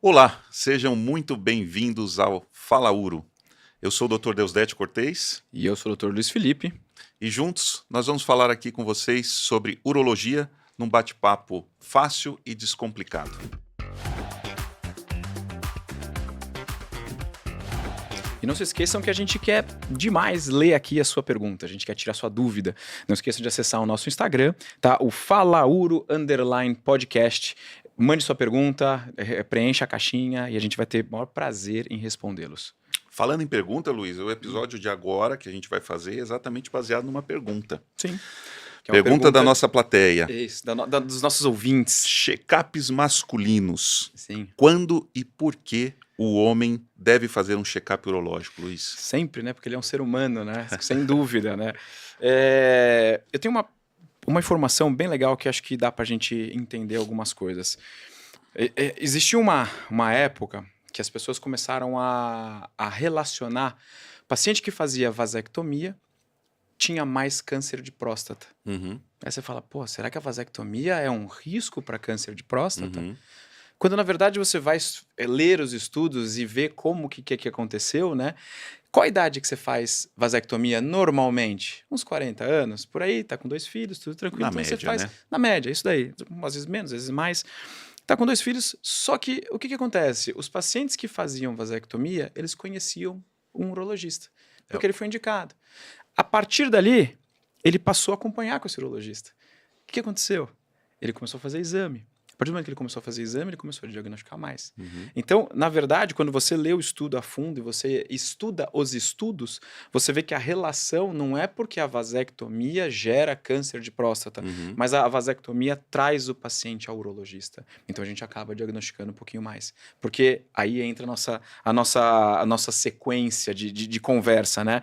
Olá, sejam muito bem-vindos ao Fala Uro. Eu sou o Dr. Deusdete Cortez E eu sou o Dr. Luiz Felipe. e juntos nós vamos falar aqui com vocês sobre urologia num bate-papo fácil e descomplicado. E não se esqueçam que a gente quer demais ler aqui a sua pergunta, a gente quer tirar sua dúvida. Não esqueçam de acessar o nosso Instagram, tá? O falauro_podcast. Mande sua pergunta, preencha a caixinha e a gente vai ter o maior prazer em respondê-los. Falando em pergunta, Luiz, o episódio de agora que a gente vai fazer é exatamente baseado numa pergunta. Sim. Que é uma Pergunta da nossa plateia. Isso, dos nossos ouvintes. Check-ups masculinos. Sim. Quando e por que o homem deve fazer um check-up urológico, Luiz? Sempre, né? Porque ele é um ser humano, né? Sem dúvida, né? Eu tenho uma informação bem legal que acho que dá pra gente entender algumas coisas. Existiu uma época que as pessoas começaram a relacionar paciente que fazia vasectomia tinha mais câncer de próstata. Uhum, Aí você fala, pô, será que a vasectomia é um risco para câncer de próstata? uhum. Quando na verdade você vai ler os estudos e ver como que aconteceu, né? Qual a idade que você faz vasectomia normalmente? Uns 40 anos, por aí, tá com 2 filhos, tudo tranquilo. Na Então você média, faz né? na média, isso daí. Às vezes menos, às vezes mais. Tá com 2 filhos, só que o que acontece? Os pacientes que faziam vasectomia, eles conheciam um urologista, porque ele foi indicado. A partir dali, ele passou a acompanhar com esse urologista. O que aconteceu? Ele começou a fazer exame. A partir do momento que ele começou a fazer exame, ele começou a diagnosticar mais. Uhum. Então, na verdade, quando você lê o estudo a fundo e você estuda os estudos, você vê que a relação não é porque a vasectomia gera câncer de próstata, Uhum. mas a vasectomia traz o paciente ao urologista. Então, a gente acaba diagnosticando um pouquinho mais. Porque aí entra a nossa sequência de conversa, né?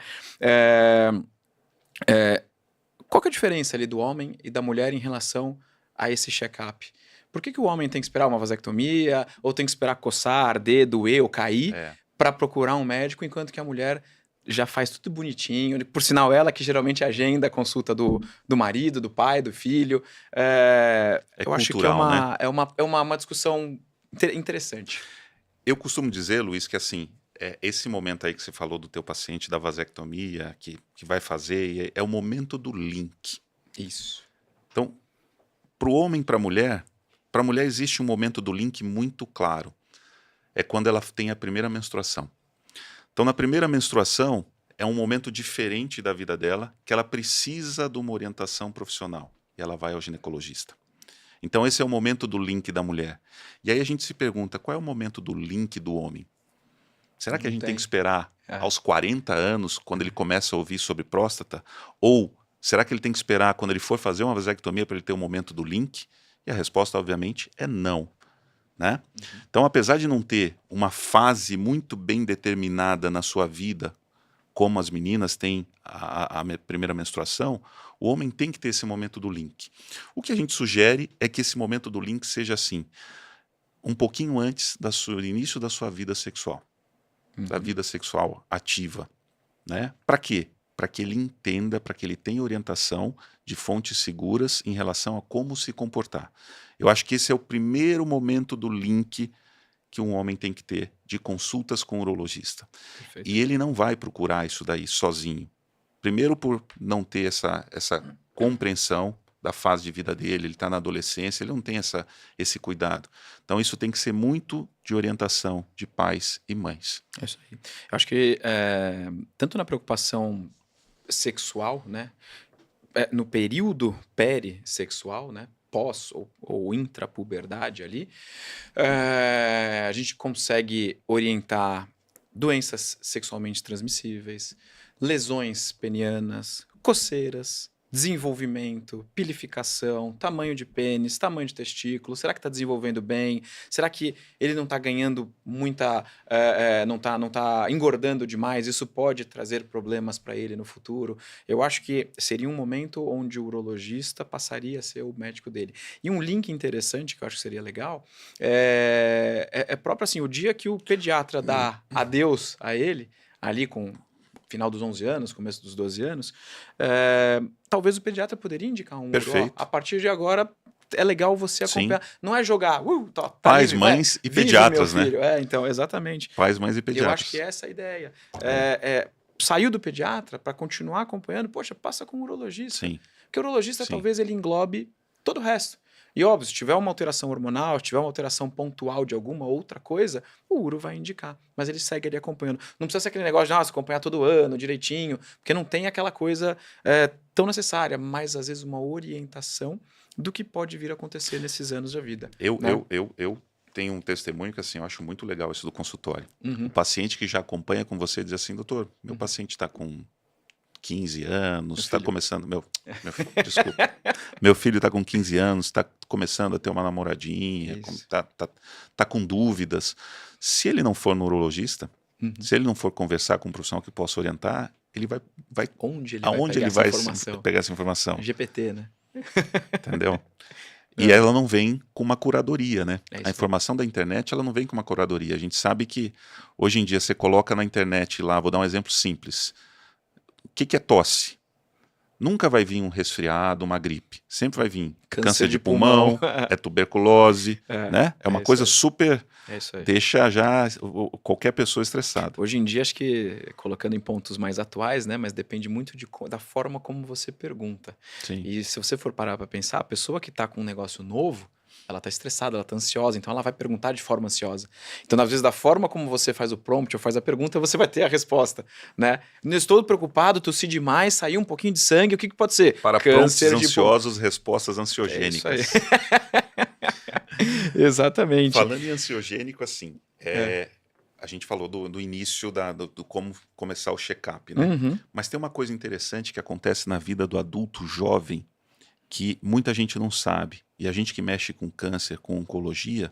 Qual que é a diferença ali do homem e da mulher em relação a esse check-up? Por que o homem tem que esperar uma vasectomia, ou tem que esperar coçar, arder, doer ou cair, para procurar um médico, enquanto que a mulher já faz tudo bonitinho? Por sinal, ela que geralmente agenda a consulta do marido, do pai, do filho. Eu acho que cultural, né? é uma discussão interessante. Eu costumo dizer, Luiz, que assim, esse momento aí que você falou do teu paciente da vasectomia, que vai fazer, é o momento do link. Isso. Então, para o homem e para a mulher existe um momento do link muito claro. É quando ela tem a primeira menstruação. Então, na primeira menstruação, é um momento diferente da vida dela, que ela precisa de uma orientação profissional. E ela vai ao ginecologista. Então, esse é o momento do link da mulher. E aí a gente se pergunta, qual é o momento do link do homem? Será que a gente tem que esperar aos 40 anos, quando ele começa a ouvir sobre próstata? Ou será que ele tem que esperar quando ele for fazer uma vasectomia para ele ter o momento do link? E a resposta, obviamente, é não. Né? Uhum. Então, apesar de não ter uma fase muito bem determinada na sua vida, como as meninas têm a primeira menstruação, o homem tem que ter esse momento do link. O que a gente sugere é que esse momento do link seja assim, um pouquinho antes do início da sua vida sexual, da vida sexual ativa. Né? Para quê? Para que ele entenda, para que ele tenha orientação de fontes seguras em relação a como se comportar. Eu acho que esse é o primeiro momento do link que um homem tem que ter de consultas com o urologista. Perfeito. E ele não vai procurar isso daí sozinho. Primeiro por não ter essa compreensão da fase de vida dele, ele está na adolescência, ele não tem esse cuidado. Então isso tem que ser muito de orientação de pais e mães. É isso aí. Eu acho que tanto na preocupação sexual, né, no período perissexual, né, pós ou intrapuberdade ali, a gente consegue orientar doenças sexualmente transmissíveis, lesões penianas, coceiras, desenvolvimento, pilificação, tamanho de pênis, tamanho de testículo, será que está desenvolvendo bem? Será que ele não está ganhando muita, não tá engordando demais? Isso pode trazer problemas para ele no futuro. Eu acho que seria um momento onde o urologista passaria a ser o médico dele. E um link interessante que eu acho que seria legal é próprio assim, o dia que o pediatra dá adeus a ele, ali com final dos 11 anos, começo dos 12 anos, talvez o pediatra poderia indicar um uró. Perfeito. A partir de agora, é legal você Sim. acompanhar. Não é jogar, tá Pais, livre, vai, mães e vive, pediatras, meu né? filho. Então, exatamente. Pais, mães e Eu pediatras. acho que essa é a ideia. Saiu do pediatra para continuar acompanhando, poxa, passa com o urologista. Sim. Porque o urologista Sim. talvez ele englobe todo o resto. E óbvio, se tiver uma alteração hormonal, se tiver uma alteração pontual de alguma outra coisa, o uro vai indicar. Mas ele segue ali acompanhando. Não precisa ser aquele negócio de acompanhar todo ano, direitinho, porque não tem aquela coisa tão necessária, mas às vezes uma orientação do que pode vir a acontecer nesses anos da vida. Eu tenho um testemunho que assim, eu acho muito legal isso do consultório. Uhum. O paciente que já acompanha com você diz assim, doutor, meu paciente está com 15 anos, está começando... Desculpa. Meu filho está com 15 anos, está começando a ter uma namoradinha, tá com dúvidas. Se ele não for no urologista, se ele não for conversar com um profissional que possa orientar, ele vai aonde ele vai pegar essa informação? GPT, né? Entendeu? E ela não vem com uma curadoria, né? É isso A informação da internet, ela não vem com uma curadoria. A gente sabe que hoje em dia você coloca na internet lá, vou dar um exemplo simples. O que é tosse? Nunca vai vir um resfriado, uma gripe. Sempre vai vir câncer de pulmão, é tuberculose, né? É uma coisa super... É isso aí. Deixa já qualquer pessoa estressada. Hoje em dia, acho que, colocando em pontos mais atuais, né? Mas depende muito da forma como você pergunta. Sim. E se você for parar para pensar, a pessoa que está com um negócio novo, ela está estressada, ela está ansiosa, então ela vai perguntar de forma ansiosa. Então, às vezes, da forma como você faz o prompt ou faz a pergunta, você vai ter a resposta, né? Não estou preocupado, tossi demais, saiu um pouquinho de sangue, o que pode ser? Para Câncer prompts ansiosos, respostas ansiogênicas. É isso aí. Exatamente. Falando em ansiogênico, assim, a gente falou do início do como começar o check-up, né? Uhum. Mas tem uma coisa interessante que acontece na vida do adulto jovem que muita gente não sabe. E a gente que mexe com câncer, com oncologia,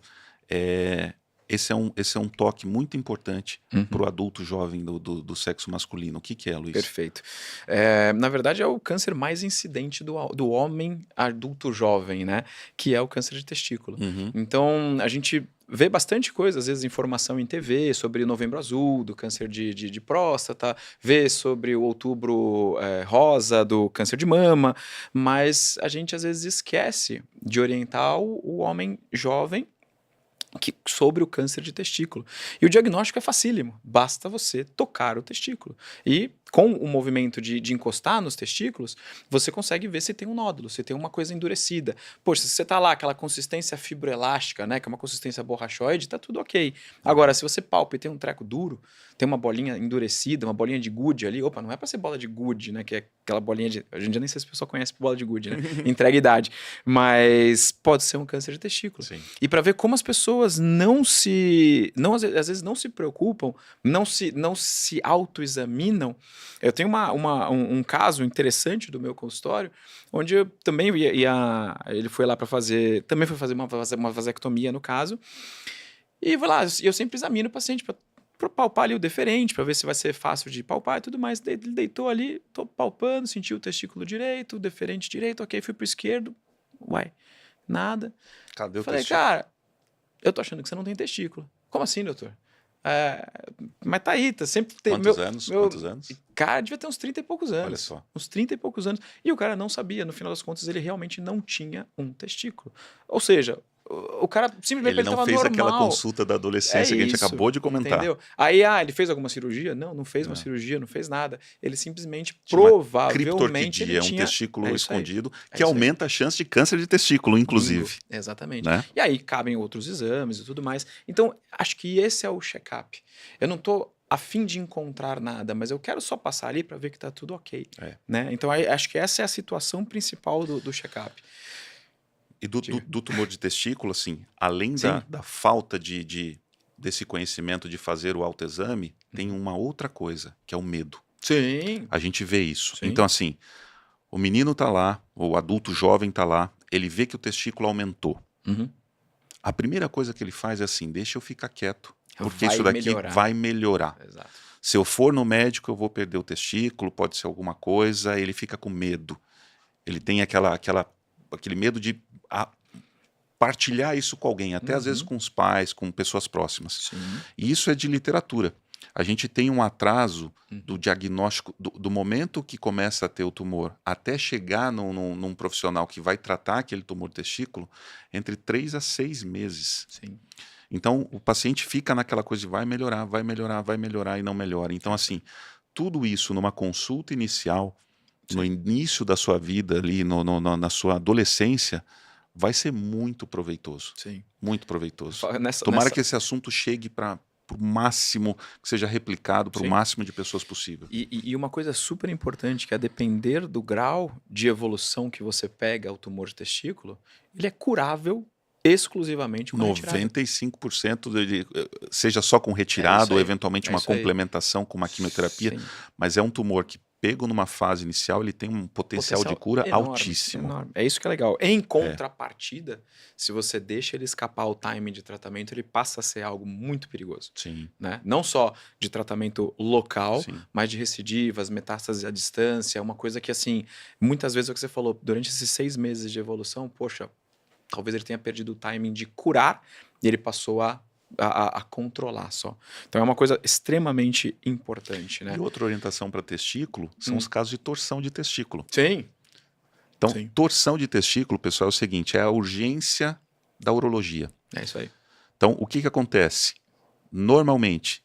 esse é um toque muito importante para o adulto jovem do sexo masculino. O que é, Luiz? Perfeito. Na verdade, é o câncer mais incidente do homem adulto jovem, né? Que é o câncer de testículo. Então, a gente vê bastante coisa, às vezes informação em TV sobre o Novembro Azul, do câncer de próstata, vê sobre o Outubro Rosa, do câncer de mama, mas a gente às vezes esquece de orientar o homem jovem sobre o câncer de testículo. E o diagnóstico é facílimo, basta você tocar o testículo. E com o movimento de encostar nos testículos, você consegue ver se tem um nódulo, se tem uma coisa endurecida. Poxa, se você tá lá, aquela consistência fibroelástica, né, que é uma consistência borrachoide, tá tudo ok. Agora, se você palpa e tem um treco duro, tem uma bolinha endurecida, uma bolinha de gude ali, opa, não é para ser bola de gude, né, que é aquela bolinha de... Hoje em dia nem sei se a pessoa conhece bola de gude, né, entrega idade, mas pode ser um câncer de testículo. Sim. E para ver como as pessoas às vezes não se preocupam, não se autoexaminam. Eu tenho um caso interessante do meu consultório, onde eu também ele foi lá para fazer, também foi fazer uma vasectomia no caso, e vou lá, eu sempre examino o paciente para palpar ali o deferente, para ver se vai ser fácil de palpar e tudo mais. Ele deitou ali, tô palpando, senti o testículo direito, o deferente direito, ok, fui pro esquerdo, nada. Cadê o Falei, testículo? cara, eu tô achando que você não tem testículo. Como assim, doutor? Mas tá aí, tá sempre... Quantos anos? Cara, devia ter uns 30 e poucos anos. Olha só. Uns 30 e poucos anos. E o cara não sabia, no final das contas, ele realmente não tinha um testículo. Ou seja, o cara simplesmente ele não fez normal. Aquela consulta da adolescência que a gente acabou de comentar. Entendeu? Aí, ele fez alguma cirurgia? Não fez uma cirurgia, não fez nada. Ele simplesmente, provavelmente, ele tinha... um testículo escondido, que aumenta a chance de câncer de testículo, inclusive. Exatamente. Né? E aí cabem outros exames e tudo mais. Então, acho que esse é o check-up. Eu não tô a fim de encontrar nada, mas eu quero só passar ali para ver que tá tudo ok. Né? Então, acho que essa é a situação principal do check-up. E do tumor de testículo, assim, além da falta desse conhecimento de fazer o autoexame, tem uma outra coisa, que é o medo. Sim. A gente vê isso. Sim. Então, assim, o menino tá lá, o adulto jovem tá lá, ele vê que o testículo aumentou. A primeira coisa que ele faz é assim, deixa eu ficar quieto, porque isso daqui vai melhorar. Exato. Se eu for no médico, eu vou perder o testículo, pode ser alguma coisa, ele fica com medo. Ele tem aquele medo de partilhar isso com alguém, até às vezes com os pais, com pessoas próximas. Sim. E isso é de literatura. A gente tem um atraso do diagnóstico, do momento que começa a ter o tumor, até chegar num profissional que vai tratar aquele tumor do testículo, entre 3 a 6 meses. Sim. Então, o paciente fica naquela coisa de vai melhorar, vai melhorar, vai melhorar e não melhora. Então, assim, tudo isso numa consulta inicial, no início da sua vida ali, na sua adolescência, vai ser muito proveitoso. Sim. Muito proveitoso. Nessa, Tomara nessa... que esse assunto chegue para o máximo, que seja replicado para o Sim. máximo de pessoas possível. E uma coisa super importante, que a depender do grau de evolução que você pega o tumor de testículo, ele é curável exclusivamente com a retirada. 95% seja só com retirada ou eventualmente uma isso aí. complementação com uma quimioterapia, Sim. mas é um tumor que pego numa fase inicial, ele tem um potencial de cura enorme, altíssimo. enorme. É isso que é legal. Em contrapartida, se você deixa ele escapar o timing de tratamento, ele passa a ser algo muito perigoso. Sim. Né? Não só de tratamento local, Sim. mas de recidivas, metástases à distância, uma coisa que, assim, muitas vezes é o que você falou, durante esses 6 meses de evolução, poxa, talvez ele tenha perdido o timing de curar e ele passou a controlar só. Então é uma coisa extremamente importante, né? E outra orientação para testículo são os casos de torção de testículo. Sim. Então, Sim. torção de testículo, pessoal, é o seguinte, é a urgência da urologia. É isso aí. Então, o que acontece? Normalmente,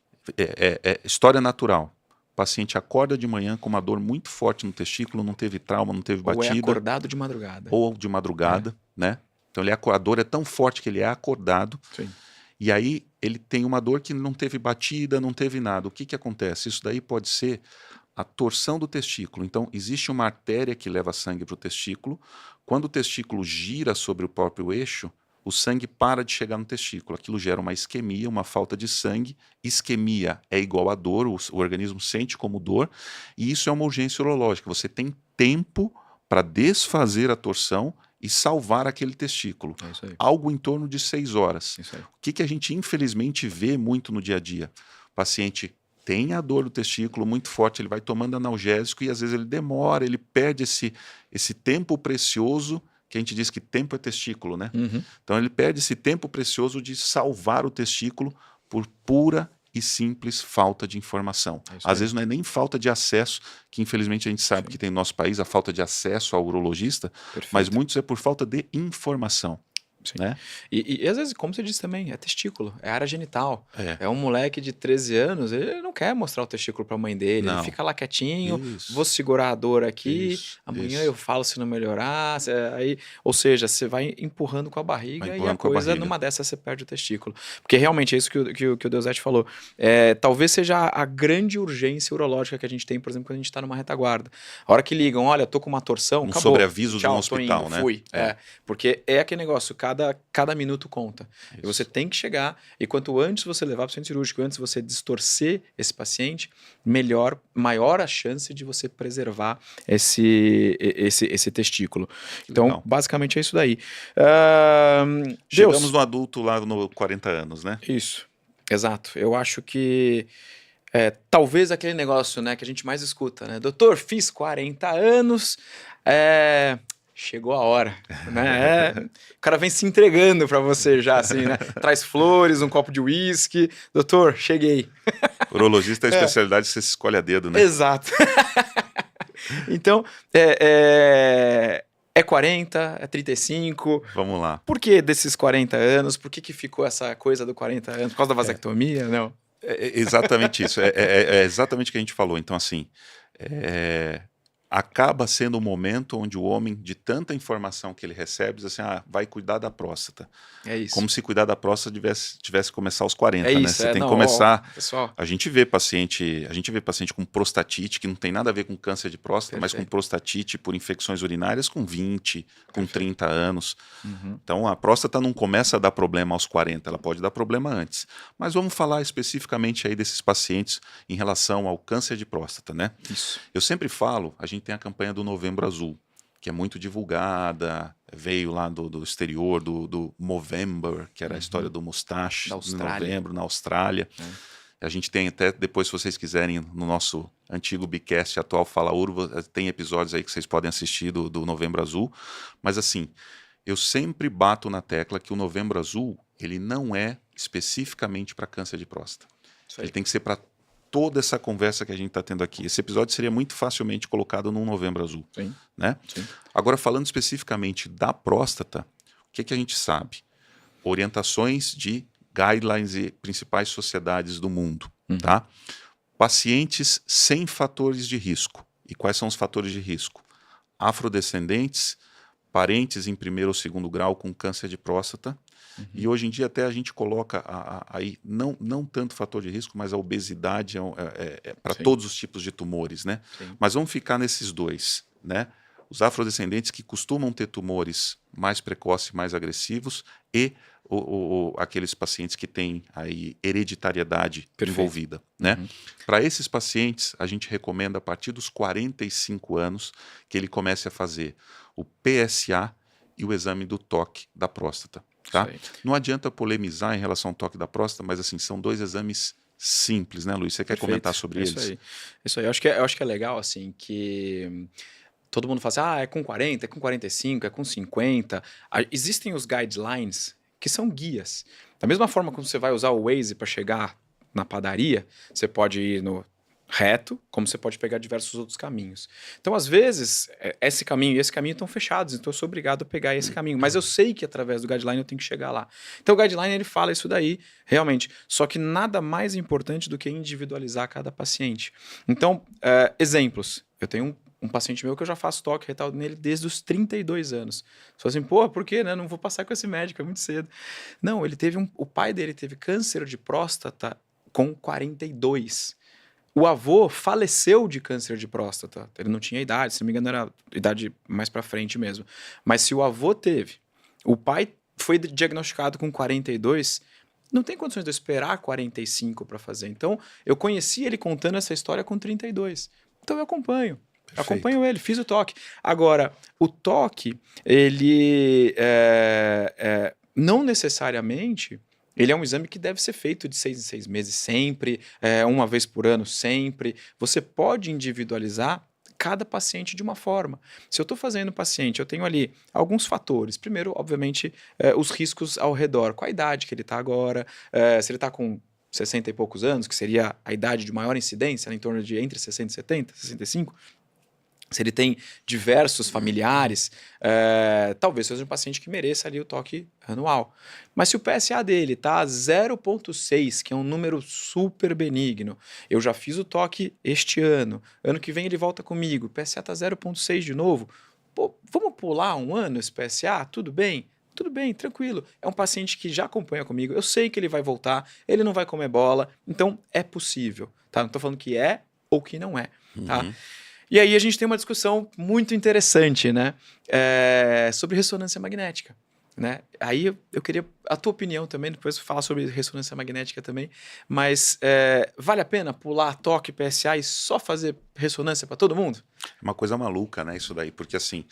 história natural. O paciente acorda de manhã com uma dor muito forte no testículo, não teve trauma, não teve batida. Ou é acordado de madrugada. Ou de madrugada, né? Então, a dor é tão forte que ele é acordado. Sim. E aí ele tem uma dor que não teve batida, não teve nada. O que acontece? Isso daí pode ser a torção do testículo. Então, existe uma artéria que leva sangue para o testículo. Quando o testículo gira sobre o próprio eixo, o sangue para de chegar no testículo. Aquilo gera uma isquemia, uma falta de sangue. Isquemia é igual a dor, o organismo sente como dor. E isso é uma urgência urológica. Você tem tempo para desfazer a torção e salvar aquele testículo. É isso aí. Algo em torno de 6 horas. Isso aí. O que a gente infelizmente vê muito no dia a dia? O paciente tem a dor do testículo muito forte, ele vai tomando analgésico e às vezes ele demora, ele perde esse tempo precioso, que a gente diz que tempo é testículo, né? Uhum. Então ele perde esse tempo precioso de salvar o testículo por pura e simples falta de informação. Às vezes não é nem falta de acesso, que infelizmente a gente sabe que tem no nosso país a falta de acesso ao urologista, mas muitos é por falta de informação. Sim. Né? E às vezes, como você disse também, é testículo, é área genital. É um moleque de 13 anos, ele não quer mostrar o testículo para a mãe dele, ele fica lá quietinho, vou segurar a dor aqui, amanhã eu falo se não melhorar, aí, ou seja, você vai empurrando com a barriga e a coisa, numa dessas você perde o testículo. Porque realmente é isso que o Deusete falou. Talvez seja a grande urgência urológica que a gente tem, por exemplo, quando a gente está numa retaguarda. A hora que ligam, olha, tô com uma torção, acabou. Sobreaviso de um hospital, indo, né? Fui. Porque é aquele negócio, cada minuto conta. Isso. E você tem que chegar, e quanto antes você levar para o centro cirúrgico, antes você distorcer esse paciente, maior a chance de você preservar esse testículo. Então, basicamente é isso daí. Chegamos no adulto lá no 40 anos, né? Isso, exato. Eu acho que talvez aquele negócio, né, que a gente mais escuta, né? Doutor, fiz 40 anos, chegou a hora, né? O cara vem se entregando para você já, assim, né? Traz flores, um copo de uísque. Doutor, cheguei. Urologista é a especialidade que você escolhe a dedo, né? Exato. Então, é 40, é 35. Vamos lá. Por que desses 40 anos? Por que ficou essa coisa do 40 anos? Por causa da vasectomia? Não. É exatamente isso. É exatamente o que a gente falou. Então, assim, acaba sendo um momento onde o homem, de tanta informação que ele recebe, diz assim, vai cuidar da próstata. É isso. Como se cuidar da próstata tivesse que começar aos 40, né? Isso, Você tem que começar... pessoal. A gente vê paciente com prostatite, que não tem nada a ver com câncer de próstata, mas com prostatite por infecções urinárias com 20, com 30 anos. Uhum. Então, a próstata não começa a dar problema aos 40, ela pode dar problema antes. Mas vamos falar especificamente aí desses pacientes em relação ao câncer de próstata, né? Isso. Eu sempre falo, a gente tem a campanha do Novembro Azul, que é muito divulgada, veio lá do exterior, do Movember, que era a história do mustache, em novembro, na Austrália. A gente tem até, depois se vocês quiserem, no nosso antigo Bicast atual Fala Urba, tem episódios aí que vocês podem assistir do Novembro Azul. Mas assim, eu sempre bato na tecla que o Novembro Azul, ele não é especificamente para câncer de próstata. Ele tem que ser para toda essa conversa que a gente está tendo aqui. Esse episódio seria muito facilmente colocado num Novembro Azul. Sim. Né? Sim. Agora, falando especificamente da próstata, o que a gente sabe? Orientações de guidelines e principais sociedades do mundo. Tá? Pacientes sem fatores de risco. E quais são os fatores de risco? Afrodescendentes, parentes em primeiro ou segundo grau com câncer de próstata. E hoje em dia até a gente coloca aí não tanto fator de risco, mas a obesidade para todos os tipos de tumores, né? Sim. Mas vamos ficar nesses dois, né? Os afrodescendentes que costumam ter tumores mais precoces, mais agressivos, e aqueles pacientes que têm aí hereditariedade envolvida, né? Para esses pacientes, a gente recomenda a partir dos 45 anos que ele comece a fazer o PSA e o exame do toque da próstata. Tá? Não adianta polemizar em relação ao toque da próstata, mas assim, são dois exames simples, né, Luiz? Você quer comentar sobre eles? Isso aí. Eu acho que é legal, assim, que todo mundo fala assim, é com 40, é com 45, é com 50. Existem os guidelines que são guias. Da mesma forma como você vai usar o Waze para chegar na padaria, você pode ir no reto, como você pode pegar diversos outros caminhos. Então, às vezes, esse caminho e esse caminho estão fechados, então eu sou obrigado a pegar esse caminho. Mas eu sei que através do guideline eu tenho que chegar lá. Então, o guideline ele fala isso daí, realmente. Só que nada mais importante do que individualizar cada paciente. Então, exemplos. Eu tenho um paciente meu que eu já faço toque retal nele desde os 32 anos. Você fala assim, pô, por quê? Né? Não vou passar com esse médico, é muito cedo. Não, ele teve o pai dele teve câncer de próstata com 42. O avô faleceu de câncer de próstata. Ele não tinha idade, se não me engano era idade mais pra frente mesmo. Mas se o avô teve, o pai foi diagnosticado com 42, não tem condições de eu esperar 45 para fazer. Então, eu conheci ele contando essa história com 32. Então, eu acompanho. Perfeito. Acompanho ele, fiz o toque. Agora, o toque, ele não necessariamente... Ele é um exame que deve ser feito de 6 em 6 meses sempre, uma vez por ano sempre. Você pode individualizar cada paciente de uma forma. Se eu estou fazendo paciente, eu tenho ali alguns fatores. Primeiro, obviamente, os riscos ao redor. Qual a idade que ele está agora? Se ele está com 60 e poucos anos, que seria a idade de maior incidência, em torno de entre 60 e 70, 65. Se ele tem diversos familiares, talvez seja um paciente que mereça ali o toque anual. Mas se o PSA dele está 0,6, que é um número super benigno, eu já fiz o toque este ano, ano que vem ele volta comigo, o PSA está 0,6 de novo, pô, vamos pular um ano esse PSA? Tudo bem? Tudo bem, tranquilo. É um paciente que já acompanha comigo, eu sei que ele vai voltar, ele não vai comer bola, então é possível. Tá? Não estou falando que é ou que não é. Tá? E aí a gente tem uma discussão muito interessante, né? Sobre ressonância magnética. Né? Aí eu queria a tua opinião também, depois falar sobre ressonância magnética também, mas vale a pena pular toque PSA e só fazer ressonância para todo mundo? É uma coisa maluca, né, isso daí, porque assim,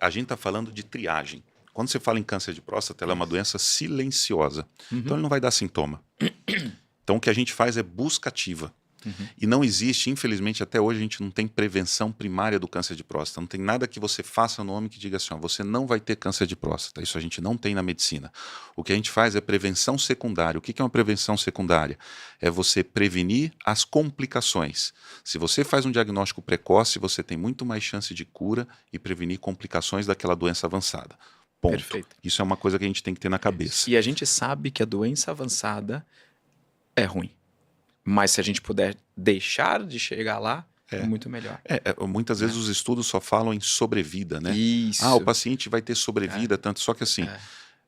a gente está falando de triagem. Quando você fala em câncer de próstata, ela é uma doença silenciosa, então ele não vai dar sintoma. Então o que a gente faz é busca ativa. E não existe, infelizmente, até hoje a gente não tem prevenção primária do câncer de próstata. Não tem nada que você faça no homem que diga assim, você não vai ter câncer de próstata. Isso a gente não tem na medicina. O que a gente faz é prevenção secundária. O que é uma prevenção secundária? É você prevenir as complicações. Se você faz um diagnóstico precoce, você tem muito mais chance de cura e prevenir complicações daquela doença avançada. Ponto. Perfeito. Isso é uma coisa que a gente tem que ter na cabeça. E a gente sabe que a doença avançada é ruim. Mas se a gente puder deixar de chegar lá, é muito melhor. Muitas vezes os estudos só falam em sobrevida, né? Isso. O paciente vai ter sobrevida, tanto. Só que assim,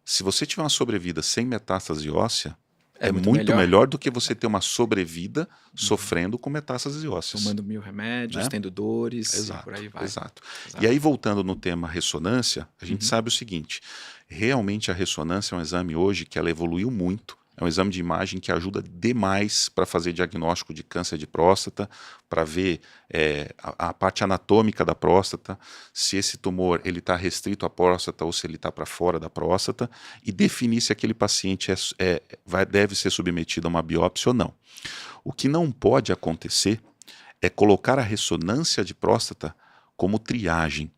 se você tiver uma sobrevida sem metástase óssea, é muito melhor do que você ter uma sobrevida sofrendo com metástase ósseas. Tomando 1000 remédios, né? Tendo dores, exato, e por aí vai. Exato. E aí, voltando no tema ressonância, a gente sabe o seguinte, realmente a ressonância é um exame hoje que ela evoluiu muito. É um exame de imagem que ajuda demais para fazer diagnóstico de câncer de próstata, para ver a parte anatômica da próstata, se esse tumor está restrito à próstata ou se ele está para fora da próstata, e definir se aquele paciente deve ser submetido a uma biópsia ou não. O que não pode acontecer é colocar a ressonância de próstata como triagem.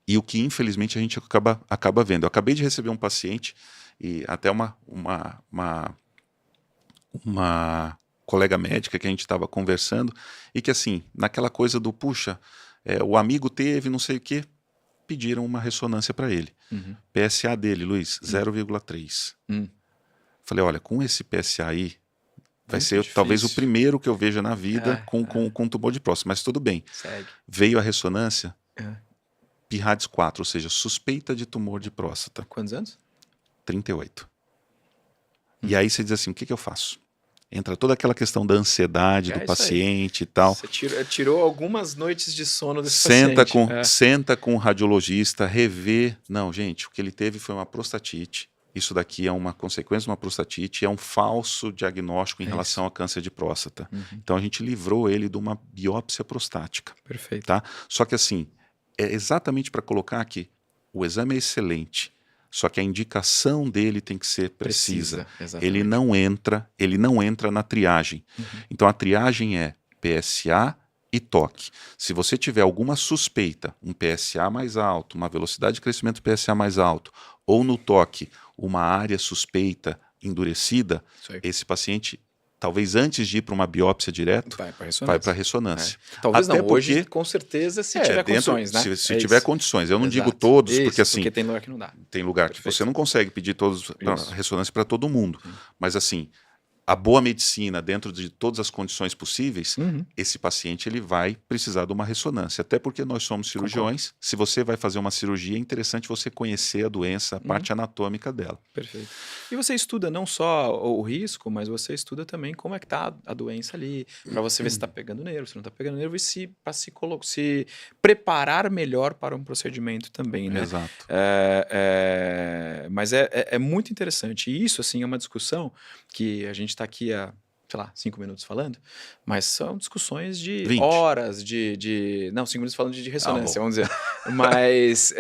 E o que infelizmente a gente acaba vendo. Eu acabei de receber um paciente e até uma colega médica que a gente estava conversando e que assim, naquela coisa do, puxa, o amigo teve não sei o quê, pediram uma ressonância para ele. Uhum. PSA dele, Luiz, 0,3. Falei, olha, com esse PSA aí, vai Muito ser talvez o difícil. primeiro que eu veja na vida com tumor de próstata, mas tudo bem. Segue. Veio a ressonância, É. PIRADS 4, ou seja, suspeita de tumor de próstata, Quantos anos? 38. E aí você diz assim, o que eu faço? Entra toda aquela questão da ansiedade do isso aí. paciente e tal. Você tirou algumas noites de sono desse Senta paciente. senta com o radiologista, revê. Não, gente, o que ele teve foi uma prostatite. Isso daqui é uma consequência de uma prostatite, é um falso diagnóstico em relação a câncer de próstata. Então a gente livrou ele de uma biópsia prostática. Perfeito. Tá? Só que assim, é exatamente para colocar que o exame é excelente, só que a indicação dele tem que ser precisa. Ele não entra na triagem. Então a triagem é PSA e toque. Se você tiver alguma suspeita, um PSA mais alto, uma velocidade de crescimento do PSA mais alto, ou no toque, uma área suspeita endurecida, esse paciente, talvez antes de ir para uma biópsia direto, vai para a ressonância. Talvez até não, porque, hoje com certeza se tiver condições, né? Se tiver condições. Eu não digo todos, porque assim... Porque tem lugar que não dá. Tem lugar que você não consegue pedir ressonância para todo mundo. Mas assim, a boa medicina, dentro de todas as condições possíveis, esse paciente ele vai precisar de uma ressonância. Até porque nós somos cirurgiões. Concordo. Se você vai fazer uma cirurgia, é interessante você conhecer a doença, a parte anatômica dela. Perfeito. E você estuda não só o risco, mas você estuda também como é que está a doença ali, para você ver se está pegando nervo, se não está pegando nervo, e para se preparar melhor para um procedimento também, né? Exato. Mas é muito interessante. E isso, assim, é uma discussão que a gente está aqui há, sei lá, 5 minutos falando, mas são discussões de 20. horas, não, 5 minutos falando de ressonância, vamos dizer. Mas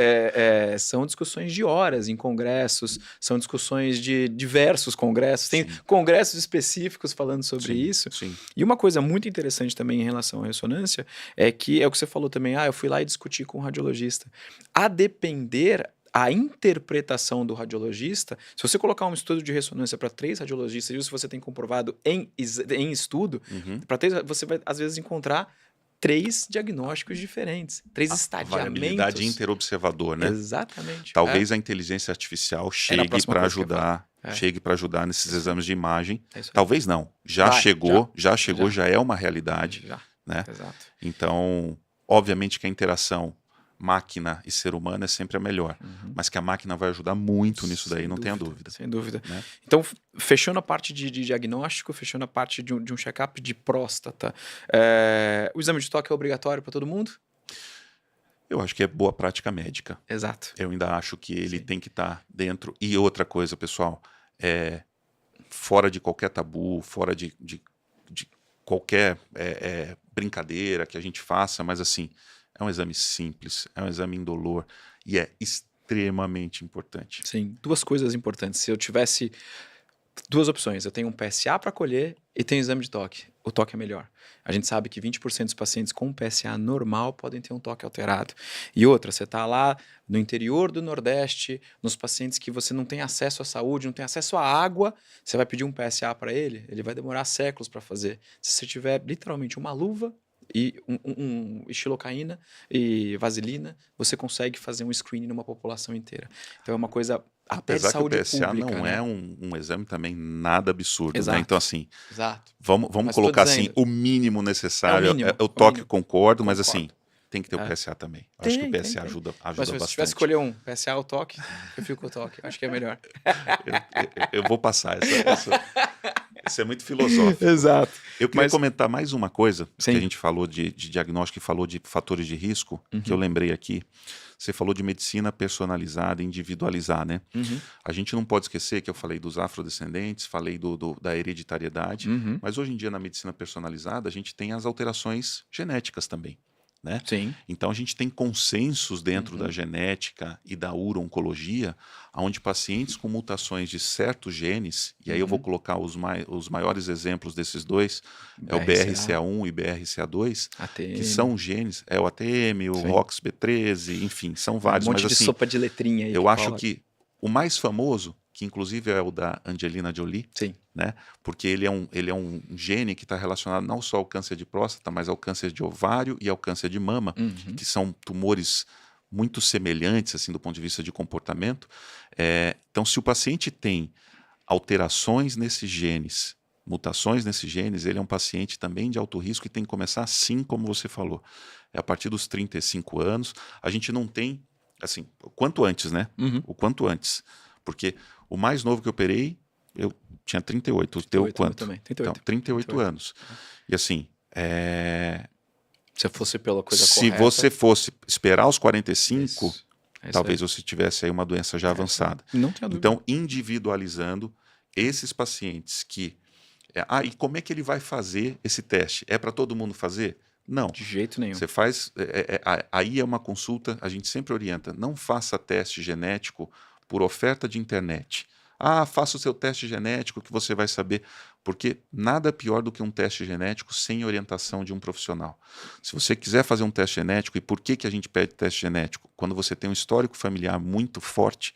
são discussões de horas em congressos, são discussões de diversos congressos, tem congressos específicos falando sobre isso. Sim. E uma coisa muito interessante também em relação à ressonância é que, é o que você falou também, eu fui lá e discuti com o radiologista. A depender a interpretação do radiologista, se você colocar um estudo de ressonância para 3 radiologistas, e se você tem comprovado em estudo, para 3, você vai às vezes encontrar 3 diagnósticos diferentes, 3 estadiamentos. Variabilidade interobservador, né? Exatamente. Talvez a inteligência artificial chegue para ajudar, nesses exames de imagem. Talvez não. Já chegou, já é uma realidade. Né? Exato. Então, obviamente que a interação máquina e ser humano é sempre a melhor, mas que a máquina vai ajudar muito nisso daí, não tenha dúvida. Sem dúvida. Né? Então, fechando a parte de diagnóstico, fechando a parte de um check-up de próstata, o exame de toque é obrigatório para todo mundo? Eu acho que é boa prática médica. Exato. Eu ainda acho que ele tem que estar dentro. E outra coisa, pessoal, fora de qualquer tabu, fora de qualquer brincadeira que a gente faça, mas assim, é um exame simples, é um exame indolor e é extremamente importante. Sim, 2 coisas importantes. Se eu tivesse 2 opções, eu tenho um PSA para colher e tenho exame de toque. O toque é melhor. A gente sabe que 20% dos pacientes com PSA normal podem ter um toque alterado. E outra, você está lá no interior do Nordeste, nos pacientes que você não tem acesso à saúde, não tem acesso à água, você vai pedir um PSA para ele vai demorar séculos para fazer. Se você tiver literalmente uma luva e estilocaína e vaselina, você consegue fazer um screening numa população inteira. Então é uma coisa até de saúde pública. Apesar que o PSA não né? é um exame também nada absurdo. Exato. Né? Então assim, Exato. vamos colocar assim, o mínimo necessário. O toque concordo, mas assim, tem que ter o PSA também. Acho que o PSA ajuda mas se bastante. Se tivesse que escolher um, PSA ou toque, eu fico com o toque. Acho que é melhor. eu vou passar isso é muito filosófico. Exato. Eu queria comentar mais uma coisa, que a gente falou de diagnóstico e falou de fatores de risco, que eu lembrei aqui. Você falou de medicina personalizada, individualizar, né? A gente não pode esquecer que eu falei dos afrodescendentes, falei da hereditariedade, mas hoje em dia na medicina personalizada a gente tem as alterações genéticas também. Né? Sim. Então a gente tem consensos dentro da genética e da uro-oncologia, onde pacientes com mutações de certos genes, e aí eu vou colocar os maiores exemplos desses dois, é o BRCA1 e BRCA2, ATM. Que são genes, o ATM, o ROXB13, enfim, são vários. Um monte mas, de assim, sopa de letrinha aí. Eu acho que o mais famoso, que inclusive é o da Angelina Jolie, Sim. né? Porque ele é um gene que está relacionado não só ao câncer de próstata, mas ao câncer de ovário e ao câncer de mama, Uhum. que são tumores muito semelhantes, assim, do ponto de vista de comportamento. Então, se o paciente tem alterações nesses genes, mutações nesses genes, ele é um paciente também de alto risco e tem que começar assim como você falou. É a partir dos 35 anos. A gente não tem, assim, o quanto antes, né? Uhum. O quanto antes. Porque o mais novo que eu operei, eu tinha 38. O teu 38, quanto? também. 38. Então, 38 anos. E assim, Se fosse pela coisa se correta... você fosse esperar os 45, Isso. É isso talvez aí. você tivesse aí uma doença já avançada. Não tenho dúvida. Então, individualizando esses pacientes que... e como é que ele vai fazer esse teste? É para todo mundo fazer? Não. De jeito nenhum. Você faz... aí é uma consulta, a gente sempre orienta, não faça teste genético por oferta de internet. Faça o seu teste genético que você vai saber, porque nada pior do que um teste genético sem orientação de um profissional. Se você quiser fazer um teste genético, e por que a gente pede teste genético? Quando você tem um histórico familiar muito forte,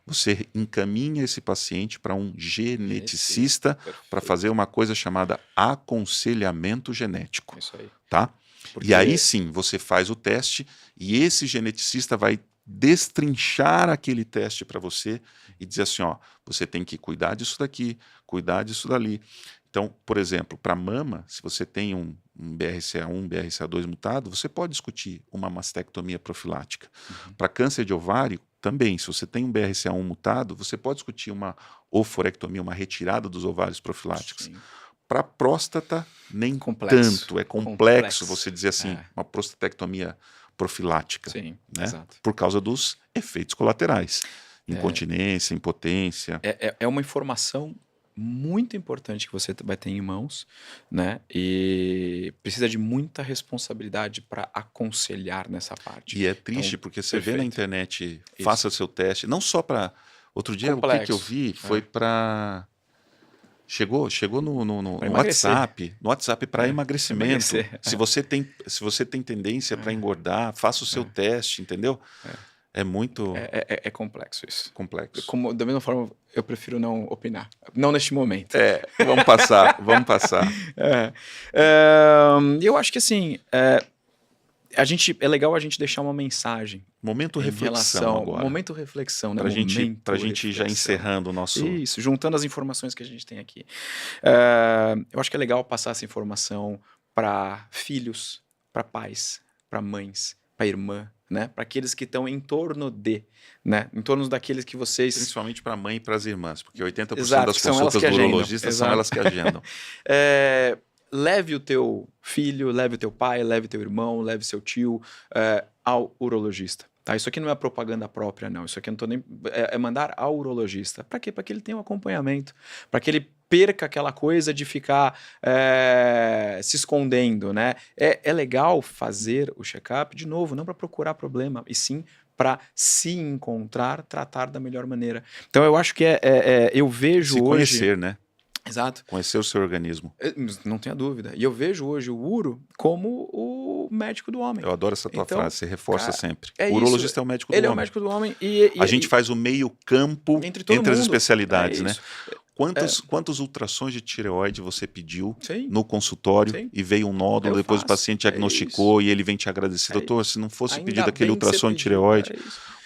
você encaminha esse paciente para um geneticista para fazer uma coisa chamada aconselhamento genético. Isso aí. Tá? Porque... E aí sim, você faz o teste e esse geneticista vai destrinchar aquele teste para você e dizer assim, ó, você tem que cuidar disso daqui, cuidar disso dali. Então, por exemplo, para mama, se você tem um BRCA1, BRCA2 mutado, você pode discutir uma mastectomia profilática. Para câncer de ovário, também, se você tem um BRCA1 mutado, você pode discutir uma oforectomia, uma retirada dos ovários profiláticos. Para próstata, nem tanto. É complexo você dizer assim, uma prostatectomia profilática. Sim, né? Exato. Por causa dos efeitos colaterais. Incontinência, impotência. É uma informação muito importante que você vai ter em mãos, né? E precisa de muita responsabilidade para aconselhar nessa parte. E é triste, então, porque você vê na internet, faça o seu teste, não só para... Outro dia, complexo. o que eu vi foi para... Chegou no Pra WhatsApp, no WhatsApp para emagrecimento. Emagrecer. Se você tem tendência para engordar, faça o seu teste, entendeu? É muito É complexo isso. complexo. Da mesma forma, eu prefiro não opinar. Não neste momento. Vamos passar, vamos passar. Eu acho que assim, é legal a gente deixar uma mensagem. Momento reflexão agora. Momento reflexão, né? Pra gente ir já encerrando o nosso... Isso, juntando as informações que a gente tem aqui. Eu acho que é legal passar essa informação para filhos, para pais, para mães, para irmã, né? Para aqueles que estão em torno né? Em torno daqueles que vocês... Principalmente para a mãe e para as irmãs, porque 80% Exato, das consultas do urologista são elas que agendam. Leve o teu filho, leve o teu pai, leve o teu irmão, leve seu tio ao urologista. Tá? Isso aqui não é propaganda própria, não. Isso aqui eu não tô nem... É mandar ao urologista. Para quê? Para que ele tenha um acompanhamento. Para que ele perca aquela coisa de ficar se escondendo, né? É legal fazer o check-up, de novo, não para procurar problema, e sim para se encontrar, tratar da melhor maneira. Então eu acho que eu vejo se hoje... conhecer, né? Exato. Conhecer o seu organismo. Não tenha dúvida. E eu vejo hoje o uro como o médico do homem. Eu adoro essa tua frase, você reforça sempre. O urologista é o médico do homem. Ele homem. é o médico do homem. A gente faz o meio campo entre as especialidades, né? Quantos ultrassons de tireoide você pediu no consultório e veio um nódulo, depois o paciente diagnosticou e ele vem te agradecer. Doutor, se não fosse pedido aquele ultrassom de tireoide...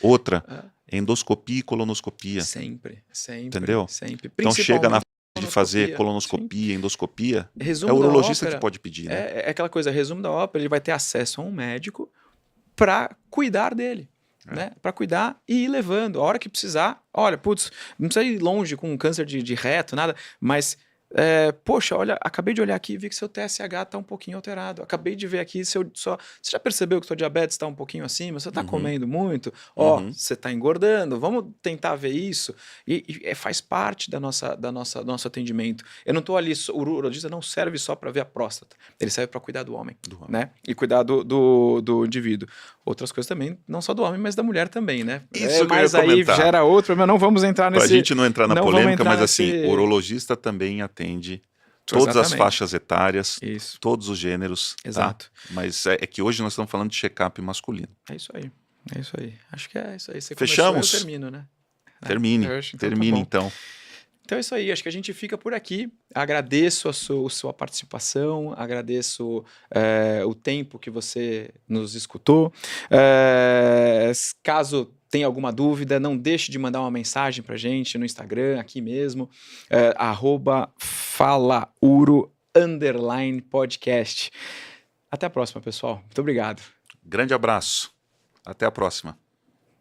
Outra, endoscopia e colonoscopia. Sempre. Entendeu? Sempre. Então chega na de fazer colonoscopia, endoscopia, resumo é o urologista ópera, que pode pedir, né? É aquela coisa, resumo da ópera, ele vai ter acesso a um médico para cuidar dele, né? Para cuidar e ir levando. A hora que precisar, olha, putz, não precisa ir longe com um câncer de reto, nada, mas... poxa, olha, acabei de olhar aqui e vi que seu TSH está um pouquinho alterado. Acabei de ver aqui, você já percebeu que sua diabetes está um pouquinho acima? Você está comendo muito? Você está engordando? Vamos tentar ver isso? E faz parte do nosso atendimento. Eu não estou ali, o urologista não serve só para ver a próstata. Ele serve para cuidar do homem, né? E cuidar do indivíduo. Outras coisas também, não só do homem, mas da mulher também, né? Isso mas aí gera outro, mas não vamos entrar nesse... Para a gente não entrar na polêmica, mas assim, o urologista também atende todas as faixas etárias, todos os gêneros. Exato. Tá? Mas é que hoje nós estamos falando de check-up masculino. É isso aí. Acho que é isso aí. Você fechamos? Começou, eu termino, né? né? Termine, Eu acho, então tá termine bom. então. Então é isso aí, acho que a gente fica por aqui. Agradeço a sua participação, agradeço o tempo que você nos escutou. Caso tenha alguma dúvida, não deixe de mandar uma mensagem para a gente no Instagram, aqui mesmo, @falauro_podcast. Até a próxima, pessoal. Muito obrigado. Grande abraço. Até a próxima.